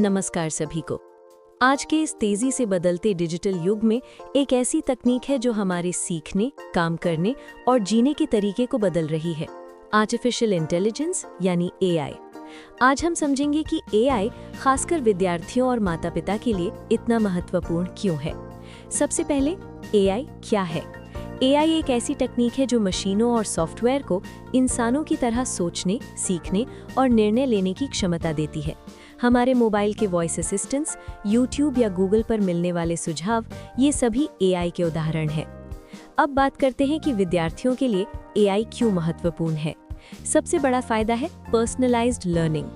नमस्कार सभी को। आज के इस तेजी से बदलते डिजिटल युग में एक ऐसी तकनीक है जो हमारे सीखने, काम करने और जीने के तरीके को बदल रही है, आर्टिफिशियल इंटेलिजेंस यानी एआई। आज हम समझेंगे कि एआई खासकर विद्यार्थियों और माता-पिता के लिए इतना महत्वपूर्ण क्यों है। सबसे पहले एआई क्या है? एआई एक ऐसी तकनीक है जो मशीनों और सॉफ्टवेयर को इंसानों की तरह सोचने, सीखने और निर्णय लेने की क्षमता देती है। हमारे मोबाइल के वॉइस असिस्टेंट्स, यूट्यूब या गूगल पर मिलने वाले सुझाव, ये सभी एआई के उदाहरण हैं। अब बात करते हैं कि विद्यार्थियों के लिए एआई क्यों महत्वपूर्ण है। सबसे बड़ा फायदा है पर्सनलाइज्ड लर्निंग।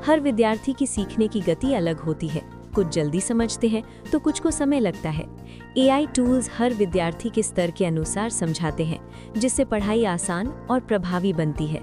हर विद्यार्थी की सीखने की गति अलग होती है। कुछ जल्दी समझते हैं तो कुछ को समय लगता है। एआई टूल्स हर विद्यार्थी के स्तर के अनुसार समझाते हैं, जिससे पढ़ाई आसान और प्रभावी बनती है।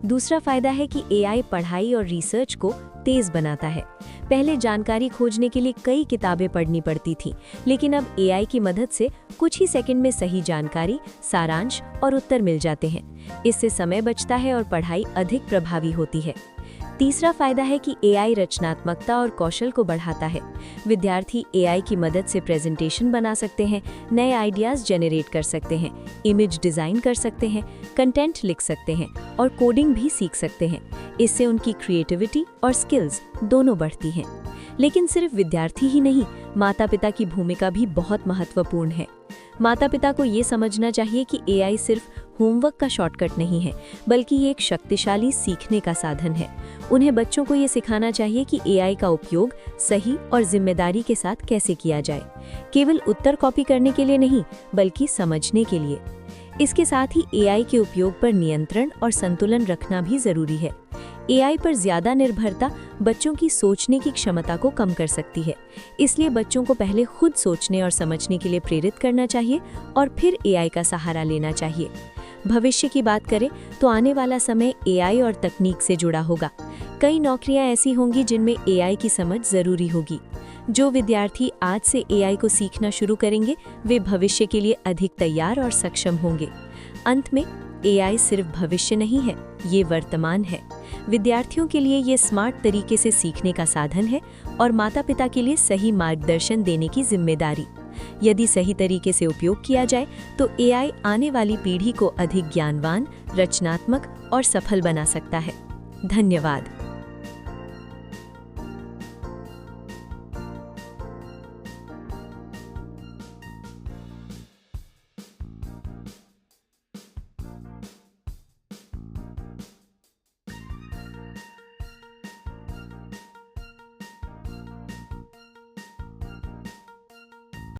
दूसरा फायदा है कि एआई पढ़ाई और रिसर्च को तेज बनाता है। पहले जानकारी खोजने के लिए कई किताबें पढ़नी पड़ती थीं, लेकिन अब एआई की मदद से कुछ ही सेकंड में सही जानकारी, सारांश और उत्तर मिल जाते हैं। इससे समय बचता है और पढ़ाई अधिक प्रभावी होती है। तीसरा फायदा है कि एआई रचनात्मकता और कौशल को बढ़ाता है। विद्यार्थी एआई की मदद से प्रेजेंटेशन बना सकते हैं, नए आइडियाज जनरेट कर सकते हैं, इमेज डिज़ाइन कर सकते हैं, कंटेंट लिख सकते हैं और कोडिंग भी सीख सकते हैं। इससे उनकी क्रिएटिविटी और स्किल्स दोनों बढ़ती हैं। लेकिन सिर्फ विद्यार्थी ही नहीं, माता-पिता की भूमिका भी बहुत महत्वपूर्ण है। माता-पिता को ये समझना चाहिए कि एआई सिर्फ होमवर्क का शॉर्टकट नहीं है, बल्कि ये एक शक्तिशाली सीखने का साधन है। उन्हें बच्चों को ये सिखाना चाहिए कि एआई का उपयोग सही और जिम्मेदारी के साथ कैसे किया जाए, केवल उत्तर कॉपी करने के लिए नहीं, बल्कि समझने के लिए। इसके साथ ही एआई के उपयोग पर नियंत्रण और संतुलन रखना भी जरूरी है। एआई पर ज्यादा निर्भरता बच्चों की सोचने की क्षमता को कम कर सकती है। इसलिए बच्चों को पहले खुद सोचने और समझने के लिए प्रेरित करना चाहिए और फिर एआई का सहारा लेना चाहिए। भविष्य की बात करें तो आने वाला समय एआई और तकनीक से जुड़ा होगा। कई नौकरियां ऐसी होंगी जिनमें एआई की समझ जरूरी होगी। जो विद्यार्थी आज से एआई को सीखना शुरू करेंगे, वे भविष्य के लिए अधिक तैयार और सक्षम होंगे। अंत में एआई सिर्फ भविष्य नहीं है, ये वर्तमान है। विद्यार्थियों के लिए ये स्मार्ट तरीके से सीखने का साधन है और माता-पिता के लिए सही मार्गदर्शन देने की जिम्मेदारी। यदि सही तरीके से उपयोग किया जाए तो एआई आने वाली पीढ़ी को अधिक ज्ञानवान, रचनात्मक और सफल बना सकता है। धन्यवाद।